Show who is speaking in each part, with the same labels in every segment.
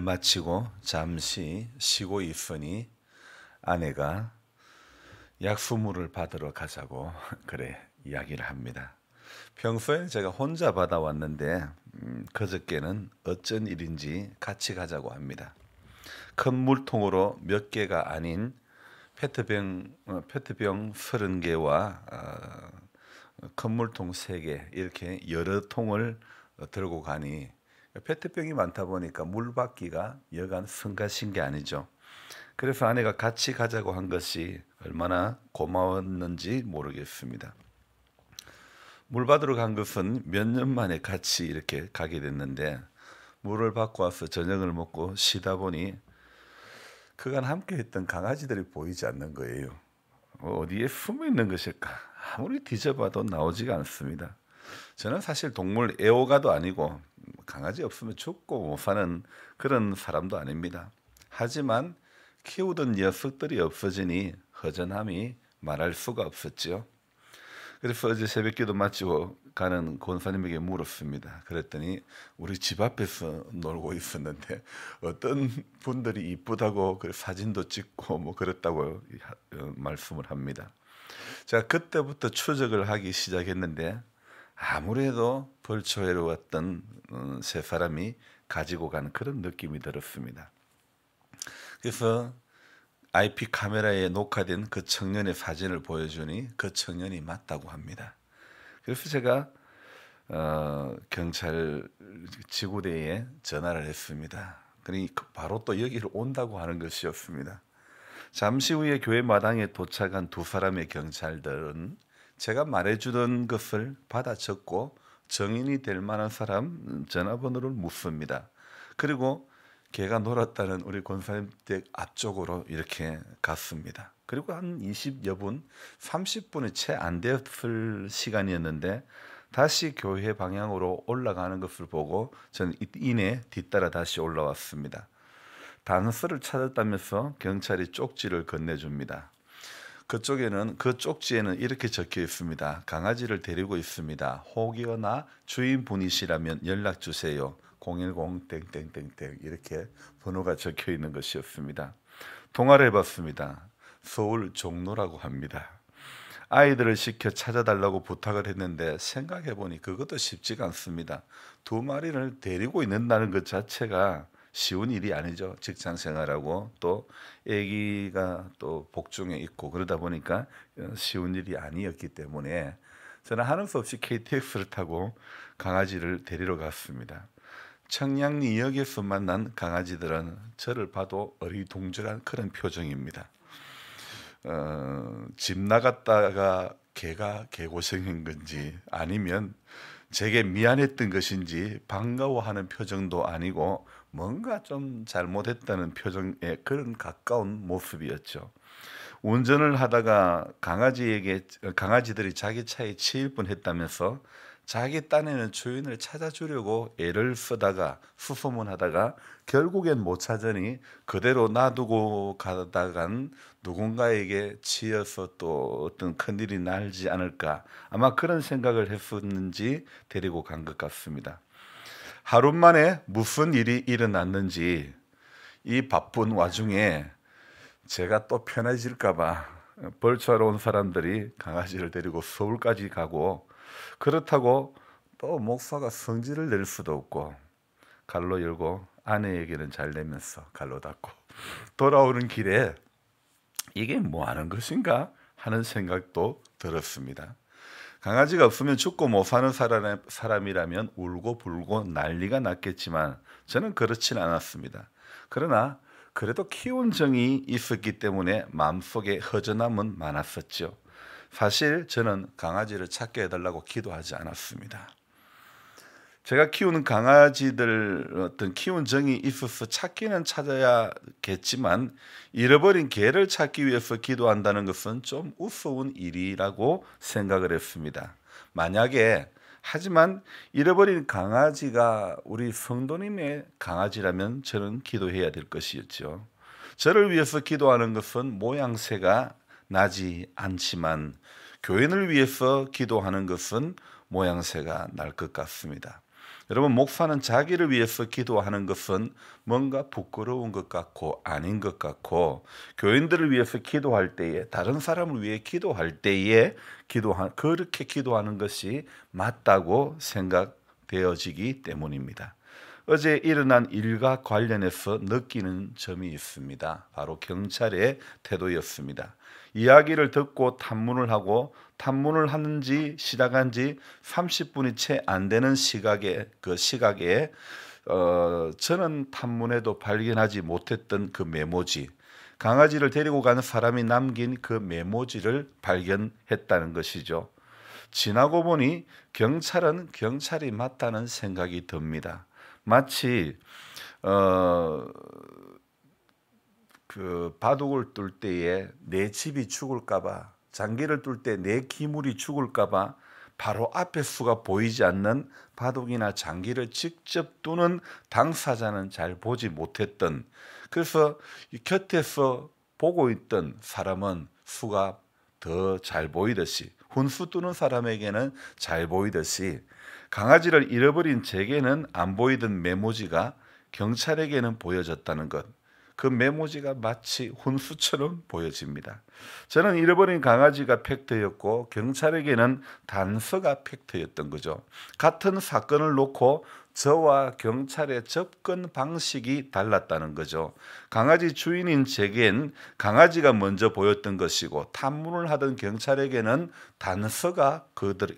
Speaker 1: 일을 마치고 잠시 쉬고 있으니 아내가 약수물을 받으러 가자고 그래 이야기를 합니다. 평소에 제가 혼자 받아왔는데 그저께는 어쩐 일인지 같이 가자고 합니다. 큰 물통으로 몇 개가 아닌 페트병 30개와 큰 물통 3개 이렇게 여러 통을 들고 가니 페트병이 많다 보니까 물 받기가 여간 성가신 게 아니죠. 그래서 아내가 같이 가자고 한 것이 얼마나 고마웠는지 모르겠습니다. 물 받으러 간 것은 몇 년 만에 같이 이렇게 가게 됐는데 물을 받고 와서 저녁을 먹고 쉬다 보니 그간 함께 했던 강아지들이 보이지 않는 거예요. 어디에 숨어 있는 것일까? 아무리 뒤져봐도 나오지가 않습니다. 저는 사실 동물 애호가도 아니고 강아지 없으면 죽고 못 사는 그런 사람도 아닙니다. 하지만 키우던 녀석들이 없어지니 허전함이 말할 수가 없었죠. 그래서 어제 새벽기도 마치고 가는 권사님에게 물었습니다. 그랬더니 우리 집 앞에서 놀고 있었는데 어떤 분들이 이쁘다고 그 사진도 찍고 뭐 그랬다고 말씀을 합니다. 제가 그때부터 추적을 하기 시작했는데 아무래도 벌초해로웠던 세 사람이 가지고 가는 그런 느낌이 들었습니다. 그래서 IP 카메라에 녹화된 그 청년의 사진을 보여주니 그 청년이 맞다고 합니다. 그래서 제가 경찰 지구대에 전화를 했습니다. 그러니 바로 또 여기를 온다고 하는 것이었습니다. 잠시 후에 교회 마당에 도착한 두 사람의 경찰들은 제가 말해주던 것을 받아 적고 정인이 될 만한 사람 전화번호를 묻습니다. 그리고 개가 놀았다는 우리 권사님 댁 앞쪽으로 이렇게 갔습니다. 그리고 한 20여 분, 30분이 채 안 됐을 시간이었는데 다시 교회 방향으로 올라가는 것을 보고 저는 이내 뒤따라 다시 올라왔습니다. 단서를 찾았다면서 경찰이 쪽지를 건네줍니다. 그 쪽지에는 이렇게 적혀 있습니다. 강아지를 데리고 있습니다. 혹여나 주인분이시라면 연락 주세요. 010 땡땡땡땡 이렇게 번호가 적혀 있는 것이었습니다. 통화를 해봤습니다. 서울 종로라고 합니다. 아이들을 시켜 찾아달라고 부탁을 했는데 생각해보니 그것도 쉽지가 않습니다. 두 마리를 데리고 있는다는 것 자체가 쉬운 일이 아니죠. 직장 생활하고 또 아기가 또 복중에 있고 그러다 보니까 쉬운 일이 아니었기 때문에 저는 하는 수 없이 KTX를 타고 강아지를 데리러 갔습니다. 청량리역에서 만난 강아지들은 저를 봐도 어리둥절한 그런 표정입니다. 집 나갔다가 개가 개고생한 건지 아니면 제게 미안했던 것인지 반가워하는 표정도 아니고 뭔가 좀 잘못했다는 표정에 그런 가까운 모습이었죠. 운전을 하다가 강아지들이 자기 차에 치일 뻔했다면서 자기 딴에는 주인을 찾아주려고 애를 쓰다가 수소문하다가 결국엔 못 찾으니 그대로 놔두고 가다간 누군가에게 치여서 또 어떤 큰일이 날지 않을까 아마 그런 생각을 했었는지 데리고 간 것 같습니다. 하루 만에 무슨 일이 일어났는지 이 바쁜 와중에 제가 또 편해질까 봐 벌초하러 온 사람들이 강아지를 데리고 서울까지 가고 그렇다고 또 목사가 성질을 낼 수도 없고 갈로 열고 아내에게는 잘 내면서 갈로 닫고 돌아오는 길에 이게 뭐 하는 것인가 하는 생각도 들었습니다. 강아지가 없으면 죽고 못 사는 사람이라면 울고 불고 난리가 났겠지만 저는 그렇진 않았습니다. 그러나 그래도 키운 정이 있었기 때문에 마음속에 허전함은 많았었죠. 사실 저는 강아지를 찾게 해달라고 기도하지 않았습니다. 제가 키우는 강아지들 어떤 키운 정이 있어서 찾기는 찾아야겠지만 잃어버린 개를 찾기 위해서 기도한다는 것은 좀 우스운 일이라고 생각을 했습니다. 하지만 잃어버린 강아지가 우리 성도님의 강아지라면 저는 기도해야 될 것이었죠. 저를 위해서 기도하는 것은 모양새가 나지 않지만 교인을 위해서 기도하는 것은 모양새가 날 것 같습니다. 여러분, 목사는 자기를 위해서 기도하는 것은 뭔가 부끄러운 것 같고 아닌 것 같고, 교인들을 위해서 기도할 때에, 다른 사람을 위해 기도할 때에 그렇게 기도하는 것이 맞다고 생각되어지기 때문입니다. 어제 일어난 일과 관련해서 느끼는 점이 있습니다. 바로 경찰의 태도였습니다. 이야기를 듣고 탐문을 하고, 탐문을 하는지 시작한 지 30분이 채 안 되는 시각에 저는 탐문에도 발견하지 못했던 그 메모지, 강아지를 데리고 가는 사람이 남긴 그 메모지를 발견했다는 것이죠. 지나고 보니 경찰은 경찰이 맞다는 생각이 듭니다. 마치 그 바둑을 뚫을 때에 내 집이 죽을까봐, 장기를 뚫을 때 내 기물이 죽을까봐 바로 앞에 수가 보이지 않는 바둑이나 장기를 직접 두는 당사자는 잘 보지 못했던, 그래서 곁에서 보고 있던 사람은 수가 더 잘 보이듯이, 훈수 두는 사람에게는 잘 보이듯이, 강아지를 잃어버린 제게는 안 보이던 메모지가 경찰에게는 보여졌다는 것, 그 메모지가 마치 훈수처럼 보여집니다. 저는 잃어버린 강아지가 팩트였고 경찰에게는 단서가 팩트였던 거죠. 같은 사건을 놓고 저와 경찰의 접근 방식이 달랐다는 거죠. 강아지 주인인 제겐 강아지가 먼저 보였던 것이고, 탐문을 하던 경찰에게는 단서가,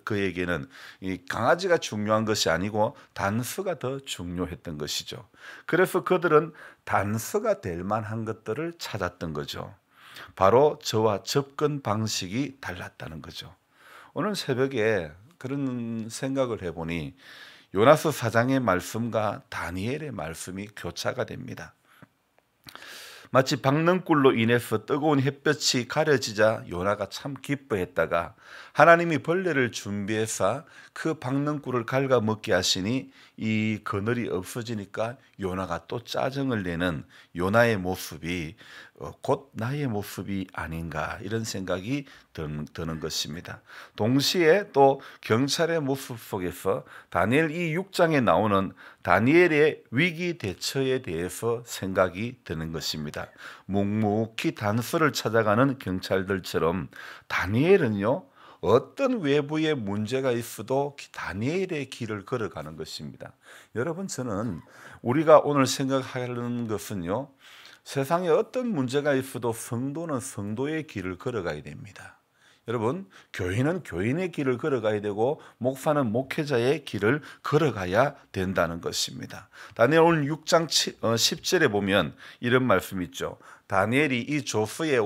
Speaker 1: 그에게는 이 강아지가 중요한 것이 아니고 단서가 더 중요했던 것이죠. 그래서 그들은 단서가 될 만한 것들을 찾았던 거죠. 바로 저와 접근 방식이 달랐다는 거죠. 오늘 새벽에 그런 생각을 해보니 요나스 4장의 말씀과 다니엘의 말씀이 교차가 됩니다. 마치 박능굴로 인해서 뜨거운 햇볕이 가려지자 요나가 참 기뻐했다가, 하나님이 벌레를 준비해서 그 박능굴을 갉아먹게 하시니 이 그늘이 없어지니까 요나가 또 짜증을 내는 요나의 모습이 곧 나의 모습이 아닌가, 이런 생각이 드는 것입니다. 동시에 또 경찰의 모습 속에서 다니엘 이 6장에 나오는 다니엘의 위기 대처에 대해서 생각이 드는 것입니다. 묵묵히 단서를 찾아가는 경찰들처럼 다니엘은요, 어떤 외부의 문제가 있어도 다니엘의 길을 걸어가는 것입니다. 여러분, 저는 우리가 오늘 생각하는 것은요, 세상에 어떤 문제가 있어도 성도는 성도의 길을 걸어가야 됩니다. 여러분, 교인은 교인의 길을 걸어가야 되고, 목사는 목회자의 길을 걸어가야 된다는 것입니다. 다니엘 오늘 6장 10절에 보면 이런 말씀이 있죠. 다니엘이 이 조스의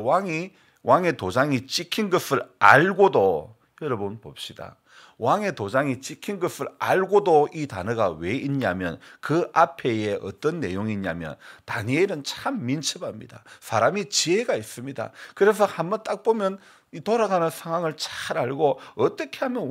Speaker 1: 왕의 도장이 찍힌 것을 알고도, 여러분 봅시다. 왕의 도장이 찍힌 것을 알고도 이 단어가 왜 있냐면, 그 앞에 어떤 내용이 있냐면, 다니엘은 참 민첩합니다. 사람이 지혜가 있습니다. 그래서 한번 딱 보면 이 돌아가는 상황을 잘 알고, 어떻게 하면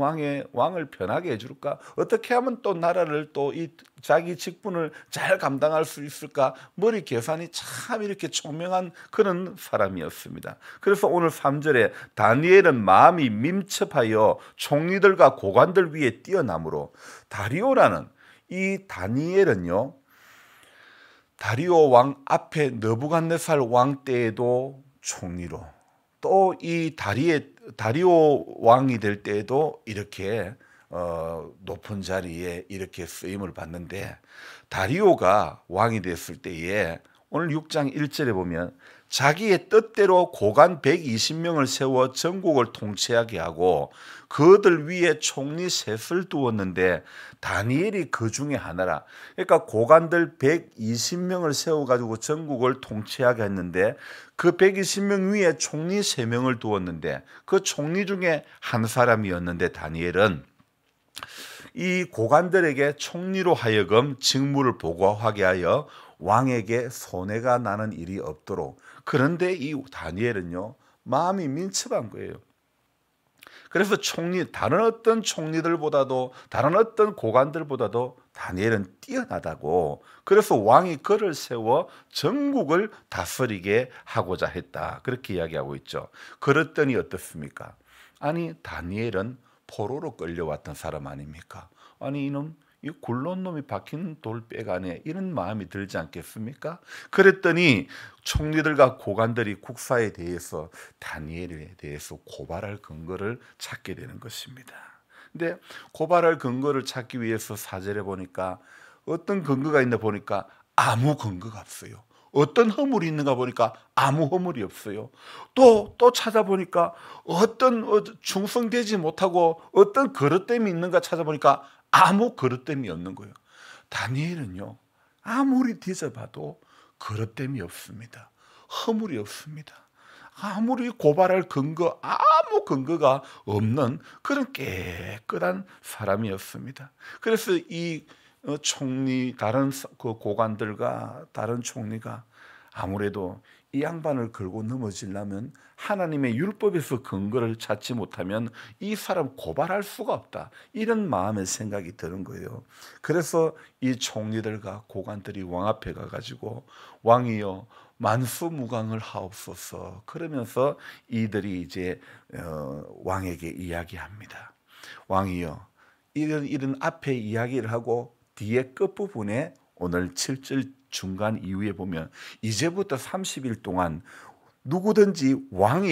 Speaker 1: 왕을 편하게 해줄까, 어떻게 하면 또 나라를, 또 이 자기 직분을 잘 감당할 수 있을까, 머리 계산이 참 이렇게 총명한 그런 사람이었습니다. 그래서 오늘 3절에 다니엘은 마음이 민첩하여 총리들과 고관들 위에 뛰어남으로, 다리오라는 이 다니엘은요, 다리오 왕 앞에 느부갓네살 왕 때에도 총리로, 또 이 다리오 왕이 될 때에도 이렇게 높은 자리에 이렇게 쓰임을 받는데, 다리오가 왕이 됐을 때에 오늘 6장 1절에 보면 자기의 뜻대로 고관 120명을 세워 전국을 통치하게 하고 그들 위에 총리 셋을 두었는데 다니엘이 그 중에 하나라. 그러니까 고관들 120명을 세워가지고 전국을 통치하게 했는데 그 120명 위에 총리 3명을 두었는데 그 총리 중에 한 사람이었는데, 다니엘은 이 고관들에게 총리로 하여금 직무를 보고하게 하여 왕에게 손해가 나는 일이 없도록. 그런데 이 다니엘은요, 마음이 민첩한 거예요. 그래서 다른 어떤 총리들보다도, 다른 어떤 고관들보다도 다니엘은 뛰어나다고. 그래서 왕이 그를 세워 전국을 다스리게 하고자 했다, 그렇게 이야기하고 있죠. 그랬더니 어떻습니까? 아니, 다니엘은 포로로 끌려왔던 사람 아닙니까? 아니, 이 굴러온 놈이 박힌 돌 빼가네, 이런 마음이 들지 않겠습니까? 그랬더니 총리들과 고관들이 국사에 대해서 다니엘에 대해서 고발할 근거를 찾게 되는 것입니다. 근데 고발할 근거를 찾기 위해서 사절에 보니까 어떤 근거가 있나 보니까 아무 근거가 없어요. 어떤 허물이 있는가 보니까 아무 허물이 없어요. 또 찾아보니까 어떤 충성되지 못하고 어떤 그릇됨이 있는가 찾아보니까 아무 그릇됨이 없는 거예요. 다니엘은요, 아무리 뒤져봐도 그릇됨이 없습니다. 허물이 없습니다. 아무리 고발할 근거, 아무 근거가 없는 그런 깨끗한 사람이었습니다. 그래서 이 총리, 다른 그 고관들과 다른 총리가 아무래도 이 양반을 걸고 넘어지려면 하나님의 율법에서 근거를 찾지 못하면 이 사람 고발할 수가 없다, 이런 마음의 생각이 드는 거예요. 그래서 이 총리들과 고관들이 왕 앞에 가가지고 왕이여 만수무강을 하옵소서, 그러면서 이들이 이제 왕에게 이야기합니다. 왕이여, 이런 앞에 이야기를 하고 뒤에 끝부분에 오늘 7절 중간 이후에 보면 이제부터 30일 동안 누구든지 왕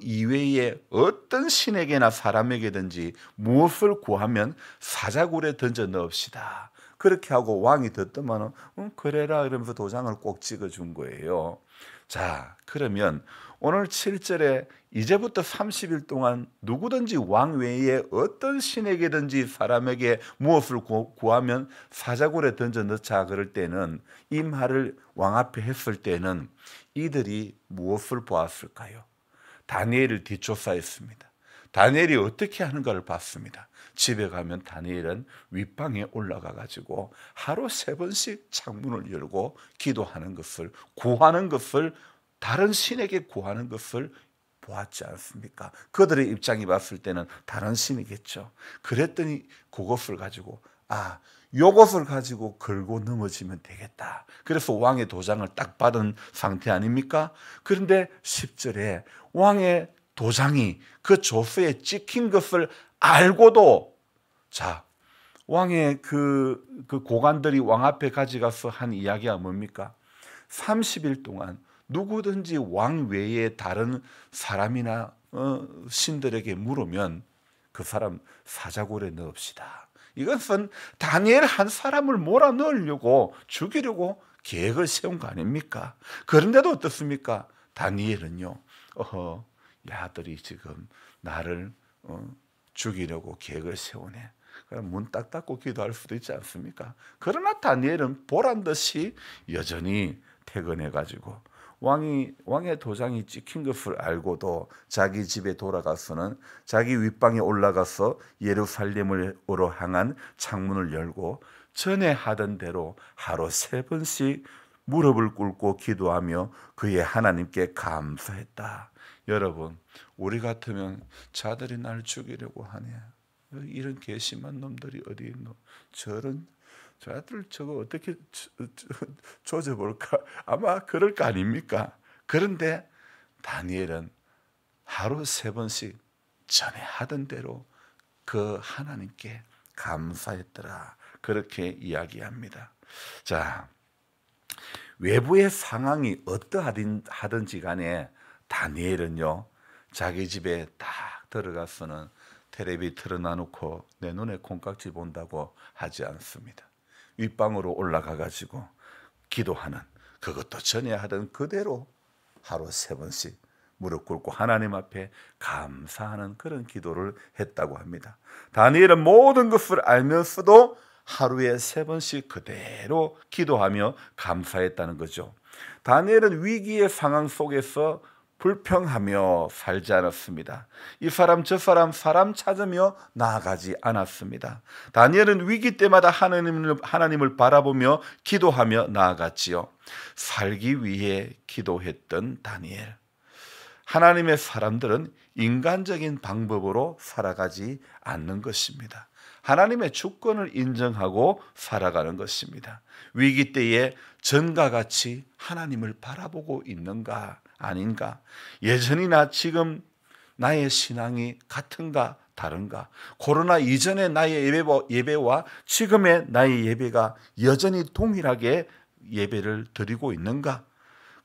Speaker 1: 이외에 어떤 신에게나 사람에게든지 무엇을 구하면 사자굴에 던져 넣읍시다. 그렇게 하고 왕이 듣더만 그래라 이러면서 도장을 꼭 찍어준 거예요. 자, 그러면 오늘 7절에 이제부터 30일 동안 누구든지 왕 외에 어떤 신에게든지 사람에게 무엇을 구하면 사자굴에 던져 넣자 그럴 때는, 이 말을 왕 앞에 했을 때는 이들이 무엇을 보았을까요? 다니엘을 뒷조사했습니다. 다니엘이 어떻게 하는가를 봤습니다. 집에 가면 다니엘은 윗방에 올라가 가지고 하루 3번씩 창문을 열고 기도하는 것을, 구하는 것을, 다른 신에게 구하는 것을 보았지 않습니까? 그들의 입장이 봤을 때는 다른 신이겠죠. 그랬더니 그것을 가지고 요것을 가지고 걸고 넘어지면 되겠다. 그래서 왕의 도장을 딱 받은 상태 아닙니까? 그런데 10절에 왕의 도장이 그 조서에 찍힌 것을 알고도, 자, 왕의 그 고관들이 왕 앞에 가져가서 한 이야기가 뭡니까? 30일 동안 누구든지 왕 외에 다른 사람이나 신들에게 물으면 그 사람 사자굴에 넣읍시다. 이것은 다니엘 한 사람을 몰아넣으려고, 죽이려고 계획을 세운 거 아닙니까? 그런데도 어떻습니까? 다니엘은요, 야들이 지금 나를 죽이려고 계획을 세우네. 문 딱 닫고 기도할 수도 있지 않습니까? 그러나 다니엘은 보란 듯이 여전히 퇴근해가지고 왕의 도장이 찍힌 것을 알고도 자기 집에 돌아가서는 자기 윗방에 올라가서 예루살렘으로 향한 창문을 열고 전에 하던 대로 하루 3번씩 무릎을 꿇고 기도하며 그의 하나님께 감사했다. 여러분, 우리 같으면 자들이 날 죽이려고 하네, 이런 괘씸한 놈들이 어디 있노, 저들 저거 어떻게 조져볼까, 아마 그럴 거 아닙니까? 그런데 다니엘은 하루 3번씩 전에 하던 대로 그 하나님께 감사했더라, 그렇게 이야기합니다. 자, 외부의 상황이 어떠하든지 간에 다니엘은요, 자기 집에 딱 들어가서는 텔레비 틀어놔놓고 내 눈에 콩깍지 본다고 하지 않습니다. 윗방으로 올라가 가지고 기도하는, 그것도 전에 하던 그대로 하루 3번씩 무릎 꿇고 하나님 앞에 감사하는 그런 기도를 했다고 합니다. 다니엘은 모든 것을 알면서도 하루에 3번씩 그대로 기도하며 감사했다는 거죠. 다니엘은 위기의 상황 속에서 불평하며 살지 않았습니다. 이 사람 저 사람 찾으며 나아가지 않았습니다. 다니엘은 위기 때마다 하나님을 바라보며 기도하며 나아갔지요. 살기 위해 기도했던 다니엘. 하나님의 사람들은 인간적인 방법으로 살아가지 않는 것입니다. 하나님의 주권을 인정하고 살아가는 것입니다. 위기 때에 전과 같이 하나님을 바라보고 있는가 아닌가, 예전이나 지금 나의 신앙이 같은가 다른가? 코로나 이전의 나의 예배와 지금의 나의 예배가 여전히 동일하게 예배를 드리고 있는가?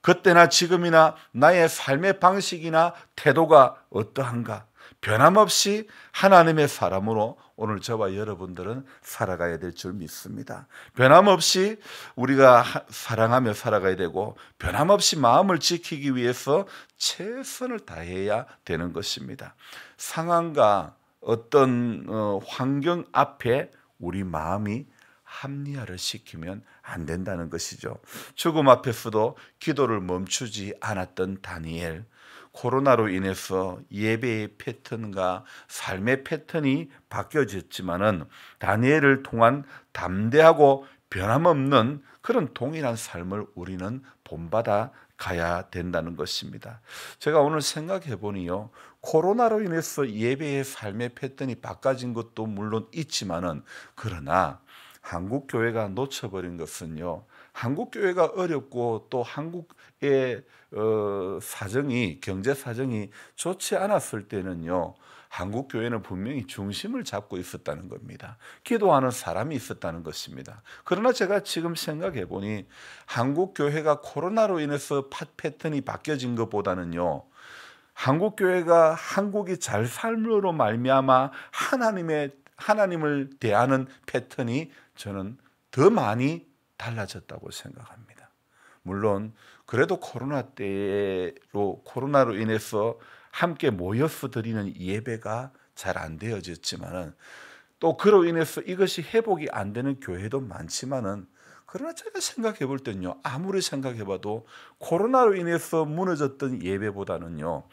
Speaker 1: 그때나 지금이나 나의 삶의 방식이나 태도가 어떠한가? 변함없이 하나님의 사람으로 오늘 저와 여러분들은 살아가야 될 줄 믿습니다. 변함없이 우리가 사랑하며 살아가야 되고, 변함없이 마음을 지키기 위해서 최선을 다해야 되는 것입니다. 상황과 어떤 환경 앞에 우리 마음이 합리화를 시키면 안 된다는 것이죠. 죽음 앞에서도 기도를 멈추지 않았던 다니엘, 코로나로 인해서 예배의 패턴과 삶의 패턴이 바뀌어졌지만은 다니엘을 통한 담대하고 변함없는 그런 동일한 삶을 우리는 본받아 가야 된다는 것입니다. 제가 오늘 생각해 보니요, 코로나로 인해서 예배의 삶의 패턴이 바꿔진 것도 물론 있지만은, 그러나 한국 교회가 놓쳐버린 것은요, 한국 교회가 어렵고 또 한국의 사정이, 경제 사정이 좋지 않았을 때는요, 한국 교회는 분명히 중심을 잡고 있었다는 겁니다. 기도하는 사람이 있었다는 것입니다. 그러나 제가 지금 생각해 보니 한국 교회가 코로나로 인해서 패턴이 바뀌어진 것보다는요, 한국 교회가 한국이 잘 삶으로 말미암아 하나님을 대하는 패턴이 저는 더 많이 달라졌다고 생각합니다. 물론 그래도 코로나로 인해서 함께 모여서 드리는 예배가 잘 안 되어졌지만은, 또 그로 인해서 이것이 회복이 안 되는 교회도 많지만은, 그러나 제가 생각해 볼 때는요, 아무리 생각해 봐도 코로나로 인해서 무너졌던 예배보다는요,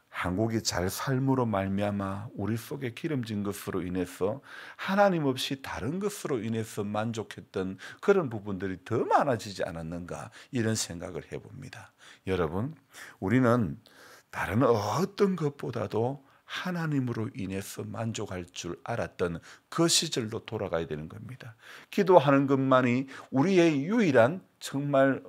Speaker 1: 한국이 잘 삶으로 말미암아 우리 속에 기름진 것으로 인해서 하나님 없이 다른 것으로 인해서 만족했던 그런 부분들이 더 많아지지 않았는가, 이런 생각을 해봅니다. 여러분, 우리는 다른 어떤 것보다도 하나님으로 인해서 만족할 줄 알았던 그 시절로 돌아가야 되는 겁니다. 기도하는 것만이 우리의 유일한, 정말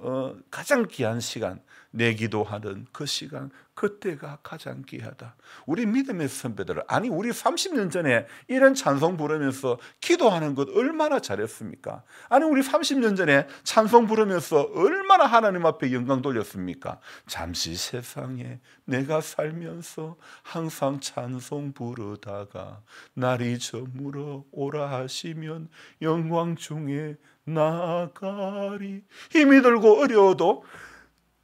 Speaker 1: 가장 귀한 시간, 내 기도하는 그 시간, 그때가 가장 귀하다. 우리 믿음의 선배들, 아니 우리 30년 전에 이런 찬송 부르면서 기도하는 것 얼마나 잘했습니까? 아니 우리 30년 전에 찬송 부르면서 얼마나 하나님 앞에 영광 돌렸습니까? 잠시 세상에 내가 살면서 항상 찬송 부르다가 날이 저물어 오라 하시면 영광 중에 나아가리. 힘이 들고 어려워도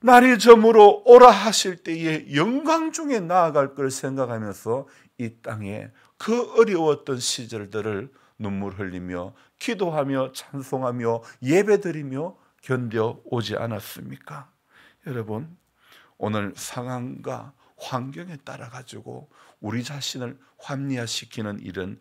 Speaker 1: 날이 저물어 오라 하실 때에 영광 중에 나아갈 걸 생각하면서 이 땅에 그 어려웠던 시절들을 눈물 흘리며 기도하며 찬송하며 예배드리며 견뎌오지 않았습니까? 여러분, 오늘 상황과 환경에 따라 가지고 우리 자신을 합리화시키는 일은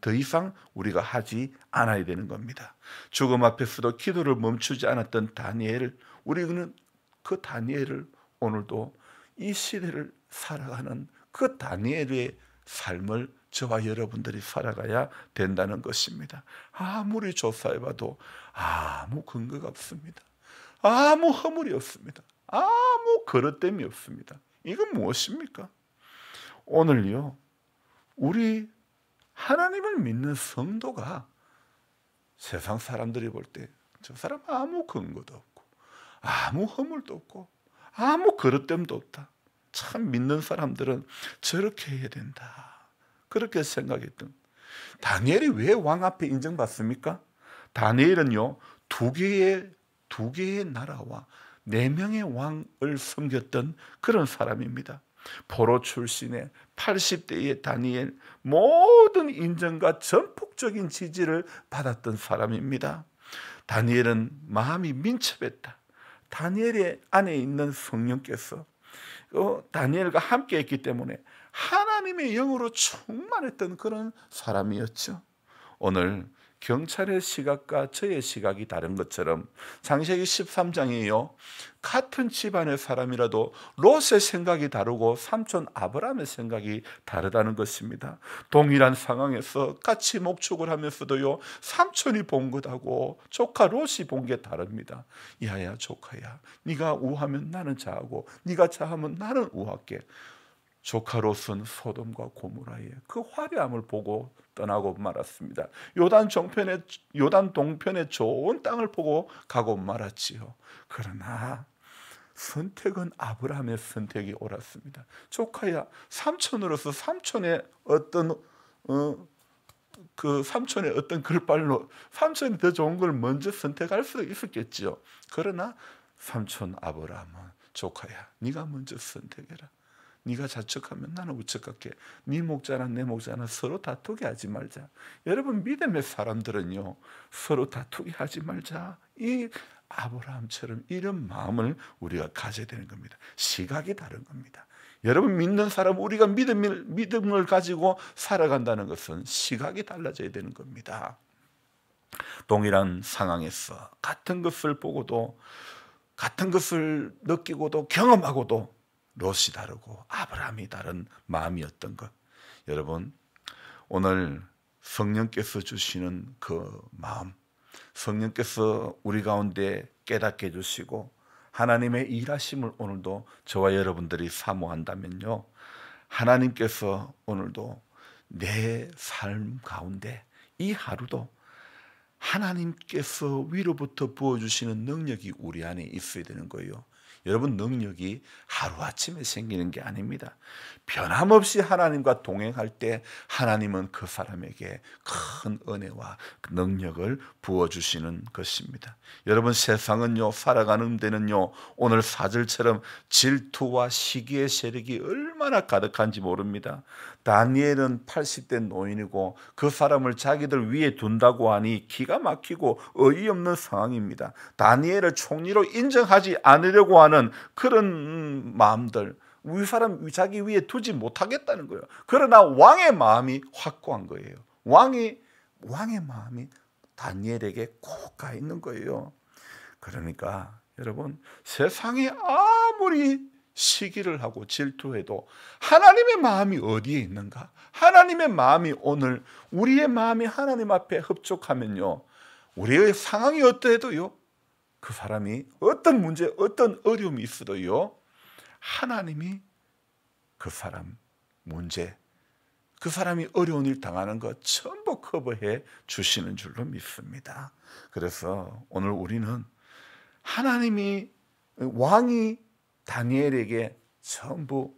Speaker 1: 더 이상 우리가 하지 않아야 되는 겁니다. 죽음 앞에서도 기도를 멈추지 않았던 다니엘, 우리는 그 다니엘을 오늘도 이 시대를 살아가는 그 다니엘의 삶을 저와 여러분들이 살아가야 된다는 것입니다. 아무리 조사해봐도 아무 근거가 없습니다. 아무 허물이 없습니다. 아무 그릇됨이 없습니다. 이건 무엇입니까? 오늘요, 우리 하나님을 믿는 성도가 세상 사람들이 볼 때 저 사람 아무 근거도 없고 아무 허물도 없고 아무 그릇됨도 없다. 참 믿는 사람들은 저렇게 해야 된다, 그렇게 생각했던 다니엘이 왜 왕 앞에 인정받습니까? 다니엘은요, 두 개의 나라와 4명의 왕을 섬겼던 그런 사람입니다. 포로 출신의 80대의 다니엘, 모든 인정과 전폭적인 지지를 받았던 사람입니다. 다니엘은 마음이 민첩했다. 다니엘의 안에 있는 성령께서 다니엘과 함께 했기 때문에 하나님의 영으로 충만했던 그런 사람이었죠. 오늘 경찰의 시각과 저의 시각이 다른 것처럼 창세기 13장이에요. 같은 집안의 사람이라도 롯의 생각이 다르고 삼촌 아브라함의 생각이 다르다는 것입니다. 동일한 상황에서 같이 목축을 하면서도요, 삼촌이 본 것하고 조카 롯이 본 게 다릅니다. 야야 조카야, 네가 우하면 나는 자하고 네가 자하면 나는 우할게. 조카 롯은 소돔과 고모라의 그 화려함을 보고 떠나고 말았습니다. 요단 동편의 좋은 땅을 보고 가고 말았지요. 그러나 선택은 아브라함의 선택이 옳았습니다. 조카야, 삼촌으로서 삼촌의 어떤 그 삼촌의 어떤 글발로 삼촌이 더 좋은 걸 먼저 선택할 수 있었겠지요. 그러나 삼촌 아브라함은 조카야, 네가 먼저 선택해라. 네가 자축하면 나는 우측할게. 네 목자나 내 목자나 서로 다투게 하지 말자. 여러분, 믿음의 사람들은요, 서로 다투게 하지 말자. 이 아브라함처럼 이런 마음을 우리가 가져야 되는 겁니다. 시각이 다른 겁니다. 여러분, 믿는 사람, 우리가 믿음을 가지고 살아간다는 것은 시각이 달라져야 되는 겁니다. 동일한 상황에서 같은 것을 보고도, 같은 것을 느끼고도, 경험하고도 롯이 다르고 아브라함이 다른 마음이었던 것. 여러분, 오늘 성령께서 주시는 그 마음, 성령께서 우리 가운데 깨닫게 해주시고 하나님의 일하심을 오늘도 저와 여러분들이 사모한다면요, 하나님께서 오늘도 내 삶 가운데 이 하루도 하나님께서 위로부터 부어주시는 능력이 우리 안에 있어야 되는 거예요. 여러분, 능력이 하루아침에 생기는 게 아닙니다. 변함없이 하나님과 동행할 때 하나님은 그 사람에게 큰 은혜와 능력을 부어주시는 것입니다. 여러분, 세상은요, 살아가는 데는요, 오늘 4절처럼 질투와 시기의 세력이 얼마나 가득한지 모릅니다. 다니엘은 80대 노인이고 그 사람을 자기들 위에 둔다고 하니 기가 막히고 어이없는 상황입니다. 다니엘을 총리로 인정하지 않으려고 하는 그런 마음들, 위 사람 자기 위에 두지 못하겠다는 거예요. 그러나 왕의 마음이 확고한 거예요. 왕의 마음이 다니엘에게 꼭 가 있는 거예요. 그러니까 여러분, 세상에 아무리 시기를 하고 질투해도 하나님의 마음이 어디에 있는가? 하나님의 마음이 오늘 우리의 마음이 하나님 앞에 흡족하면요, 우리의 상황이 어떠해도요, 그 사람이 어떤 문제, 어떤 어려움이 있어도요, 하나님이 그 사람 문제, 그 사람이 어려운 일 당하는 것 전부 커버해 주시는 줄로 믿습니다. 그래서 오늘 우리는 하나님이, 왕이 다니엘에게 전부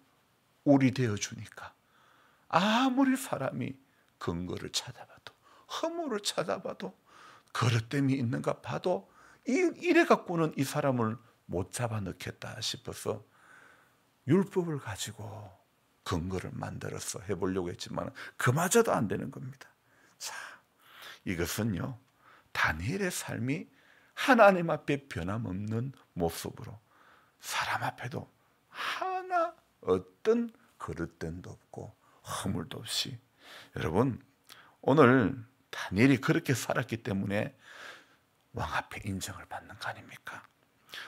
Speaker 1: 우리 되어 주니까 아무리 사람이 근거를 찾아봐도, 허물을 찾아봐도, 그릇됨이 있는가 봐도 이래 갖고는 이 사람을 못 잡아넣겠다 싶어서 율법을 가지고 근거를 만들어서 해보려고 했지만 그마저도 안 되는 겁니다. 자, 이것은요, 다니엘의 삶이 하나님 앞에 변함없는 모습으로 사람 앞에도 하나 어떤 그릇됨도 없고 허물도 없이, 여러분, 오늘 다니엘이 그렇게 살았기 때문에 왕 앞에 인정을 받는 거 아닙니까?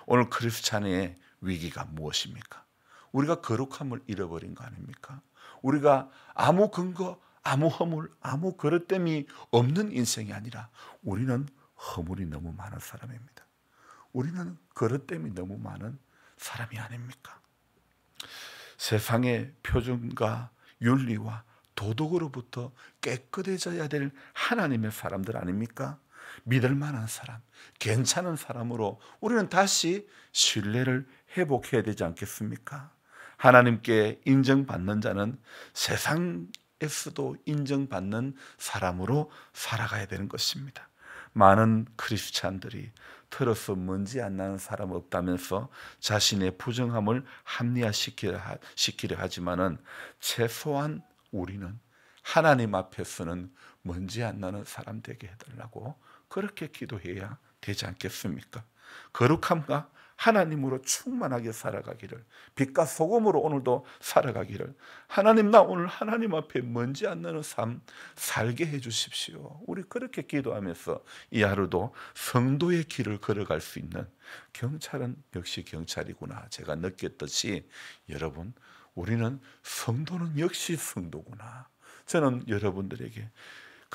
Speaker 1: 오늘 크리스찬의 위기가 무엇입니까? 우리가 거룩함을 잃어버린 거 아닙니까? 우리가 아무 근거, 아무 허물, 아무 그릇됨이 없는 인생이 아니라 우리는 허물이 너무 많은 사람입니다. 우리는 그릇됨이 너무 많은 사람이 아닙니까? 세상의 표준과 윤리와 도덕으로부터 깨끗해져야 될 하나님의 사람들 아닙니까? 믿을 만한 사람, 괜찮은 사람으로 우리는 다시 신뢰를 회복해야 되지 않겠습니까? 하나님께 인정받는 자는 세상에서도 인정받는 사람으로 살아가야 되는 것입니다. 많은 크리스찬들이 틀어서 먼지 안 나는 사람 없다면서 자신의 부정함을 합리화시키려 하지만은 최소한 우리는 하나님 앞에서는 먼지 안 나는 사람 되게 해달라고 그렇게 기도해야 되지 않겠습니까? 거룩함과 하나님으로 충만하게 살아가기를, 빛과 소금으로 오늘도 살아가기를, 하나님, 나 오늘 하나님 앞에 먼지 안 나는 삶 살게 해 주십시오. 우리 그렇게 기도하면서 이 하루도 성도의 길을 걸어갈 수 있는, 경찰은 역시 경찰이구나 제가 느꼈듯이, 여러분, 우리는 성도는 역시 성도구나. 저는 여러분들에게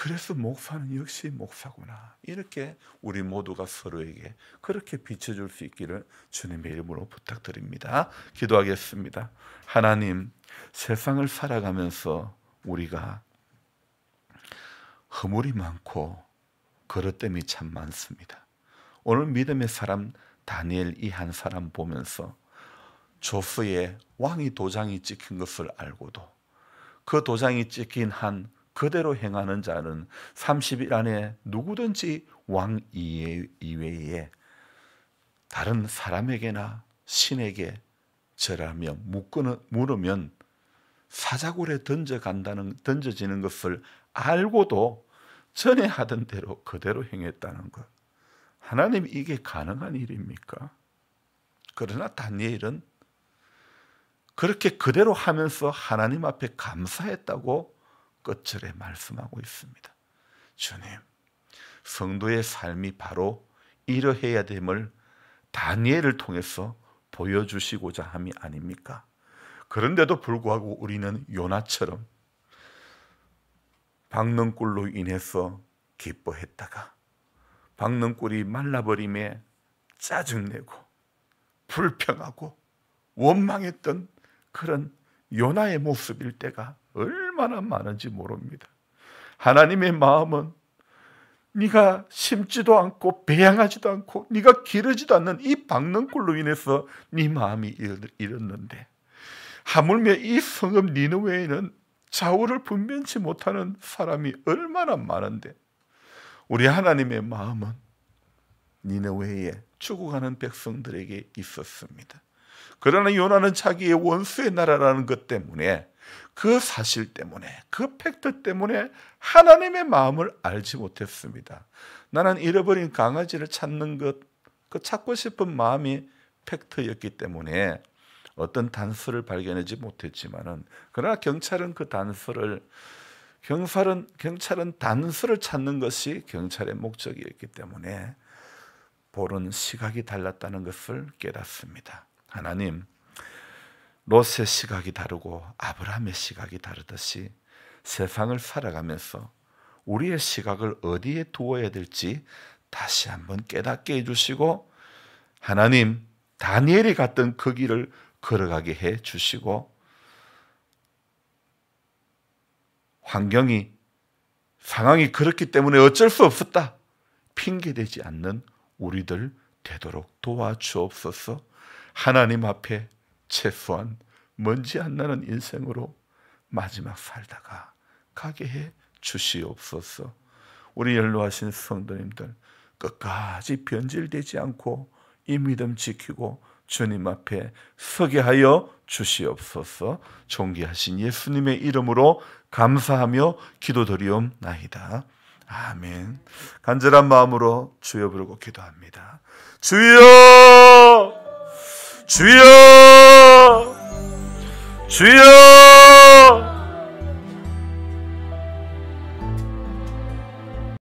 Speaker 1: 그래서 목사는 역시 목사구나. 이렇게 우리 모두가 서로에게 그렇게 비춰줄 수 있기를 주님의 이름으로 부탁드립니다. 기도하겠습니다. 하나님, 세상을 살아가면서 우리가 허물이 많고 그릇됨이 참 많습니다. 오늘 믿음의 사람 다니엘 이 한 사람 보면서 조서에 왕이 도장이 찍힌 것을 알고도 그 도장이 찍힌 한 그대로 행하는 자는 30일 안에 누구든지 왕 이외에 다른 사람에게나 신에게 절하며 물으면 사자굴에 던져지는 것을 알고도 전에 하던 대로 그대로 행했다는 것. 하나님, 이게 가능한 일입니까? 그러나 다니엘은 그렇게 그대로 하면서 하나님 앞에 감사했다고 끝절에 말씀하고 있습니다. 주님, 성도의 삶이 바로 이러해야 됨을 다니엘을 통해서 보여주시고자 함이 아닙니까? 그런데도 불구하고 우리는 요나처럼 박능굴로 인해서 기뻐했다가 박능굴이 말라버림에 짜증내고 불평하고 원망했던 그런 요나의 모습일 때가 얼마나 많은지 모릅니다. 하나님의 마음은 네가 심지도 않고 배양하지도 않고 네가 기르지도 않는 이 박능굴로 인해서 네 마음이 이렇는데 하물며 이 성읍 니느웨에는 좌우를 분변치 못하는 사람이 얼마나 많은데 우리 하나님의 마음은 니느웨에 죽어가는 백성들에게 있었습니다. 그러나 요나는 자기의 원수의 나라라는 것 때문에 그 사실 때문에 그 팩트 때문에 하나님의 마음을 알지 못했습니다. 나는 잃어버린 강아지를 찾는 것, 그 찾고 싶은 마음이 팩트였기 때문에 어떤 단서를 발견하지 못했지만은 그러나 경찰은 단서를 찾는 것이 경찰의 목적이었기 때문에 보는 시각이 달랐다는 것을 깨닫습니다. 하나님, 롯의 시각이 다르고 아브라함의 시각이 다르듯이 세상을 살아가면서 우리의 시각을 어디에 두어야 될지 다시 한번 깨닫게 해주시고 하나님, 다니엘이 갔던 그 길을 걸어가게 해주시고 상황이 그렇기 때문에 어쩔 수 없었다 핑계대지 않는 우리들 되도록 도와주옵소서. 하나님 앞에 최소한 먼지 안 나는 인생으로 마지막 살다가 가게 해 주시옵소서. 우리 연로하신 성도님들 끝까지 변질되지 않고 이 믿음 지키고 주님 앞에 서게 하여 주시옵소서. 존귀하신 예수님의 이름으로 감사하며 기도드리옵나이다. 아멘. 간절한 마음으로 주여 부르고 기도합니다. 주여! 주여! 주여!